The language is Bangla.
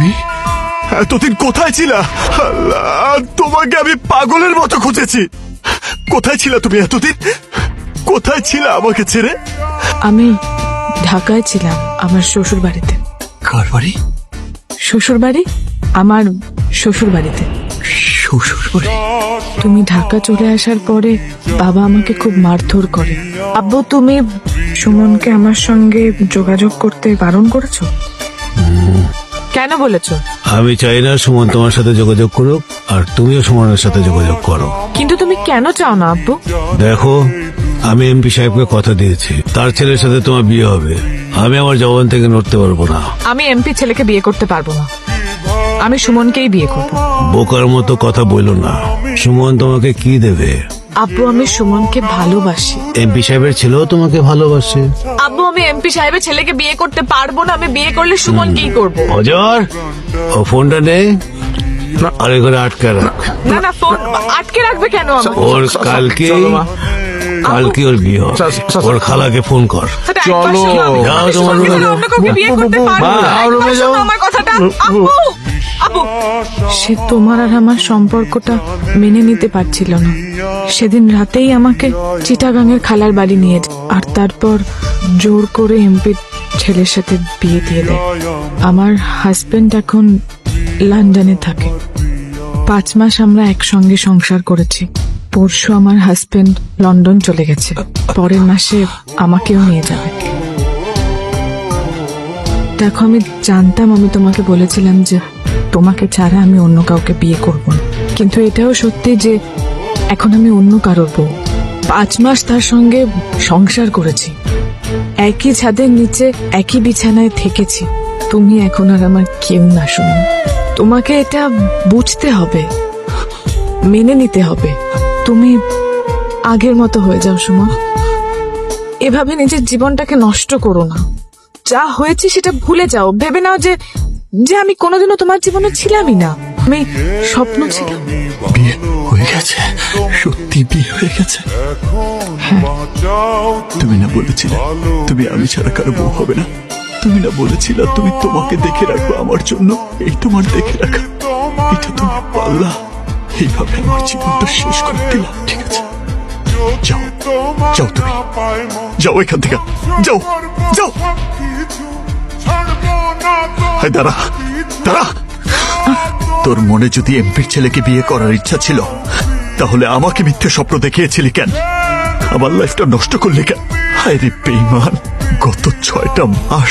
তুমি এতদিন কোথায় ছিলা? আল্লাহ, তোমাকে আমি পাগলের মতো খুঁজেছি। কোথায় ছিলা তুমি এতদিন? কোথায় ছিলা আমাকে ছেড়ে? আমি ঢাকায় ছিলাম, আমার শ্বশুর বাড়িতে। কার বাড়ি? শ্বশুর বাড়ি, আমার শ্বশুর বাড়িতে। শ্বশুর বাড়ি? তুমি ঢাকা চলে আসার পরে বাবা আমাকে খুব মারধর করে। আব্বু, তুমি সুমনকে আমার সঙ্গে যোগাযোগ করতে বারণ করেছো? কেন বলেছো? আমি চাই না সুমন তোমার সাথে যোগাযোগ করুক, আর তুমিও সুমনের সাথে যোগাযোগ করো। কিন্তু তুমি কেন চাও না আব্বু? দেখো, আমি এমপি সাহেবকে কথা দিয়েছি, তার ছেলের সাথে তোমার বিয়ে হবে। আমি আমার জবান থেকে নড়তে পারবো না। আমি এমপি ছেলেকে বিয়ে করতে পারবো না, আমি সুমনকেই বিয়ে করবো। বোকার মতো কথা বইলো না। সুমন তোমাকে কি দেবে? আব্বু, আমি সুমনকে ভালোবাসি। এমপি সাহেবের ছেলেও তোমাকে ভালোবাসে। আব্বু, আমি এমপি সাহেবের ছেলেকে বিয়ে করতে পারবো না। আমি বিয়ে করলে সুমন কি করবো? অজর, ও ফোনটা নে, আরে ঘরে আটকে রাখ। না না, ফোন আটকে রাখবে কেন? ওর কালকে ওর বিয়ে হবে। ওর খালাকে ফোন কর। চলো। যাও তোমার রুমে যাও। আমার কথাটা আব্বু। সে তোমার আর আমার সম্পর্কটা মেনে নিতে পারছিল না। সেদিন রাতেই আমাকে চিটাগাঙের খালার বাড়ি নিয়ে যায়, আর তারপর জোর করে এমপি ছেলের সাথে বিয়ে দিয়ে দেয়। আমার হাজবেন্ড এখন লন্ডনে থাকে। 5 মাস আমরা একসঙ্গে সংসার করেছি। পরশু আমার হাজবেন্ড লন্ডন চলে গেছে, পরের মাসে আমাকেও নিয়ে যাবে। দেখো, আমি জানতাম, আমি তোমাকে বলেছিলাম যে তোমাকে ছাড়া আমি অন্য কাউকে বিয়ে করব না, কিন্তু এটাও সত্যি যে এখন আমি অন্য কারোর বউ। 5 মাস তার সঙ্গে সংসার করেছি, একই ছাদের নিচে একই বিছানায় থেকেছি। তুমি এখন আর আমার কেউ না। শুনো, তোমাকে এটা বুঝতে হবে, মেনে নিতে হবে। তুমি আগের মতো হয়ে যাও সুমন। এভাবে নিজের জীবনটাকে নষ্ট করো না। যা হয়েছে সেটা ভুলে যাও। ভেবে নাও যে যে আমি কোনোদিনও তোমার জীবনে ছিলামই না, আমি স্বপ্ন ছিলাম। বিয়ে হয়ে গেছে? সত্যি বিয়ে হয়ে গেছে? হ্যাঁ। তুমি না বলেছিলে তুমি আমি ছাড়া কারো বউ হবে না? তুমি না বলেছিলে তুমি তোমাকে দেখে রাখবো আমার জন্য? এই তোমার দেখে রাখা, এটা তুমি পারলা। এইভাবে আমার জীবনটা শেষ করে দিলা। ঠিক আছে, যাও যাও, তুমি যাও এখান থেকে, যাও যাও। দাঁড়া দাঁড়া, তোর মনে যদি এমপির ছেলেকে বিয়ে করার ইচ্ছা ছিল, তাহলে আমাকে মিথ্যে স্বপ্ন দেখিয়েছিলি কেন? আমার লাইফটা নষ্ট করলি কেন? হায় রে বেঈমান, গত 6টা মাস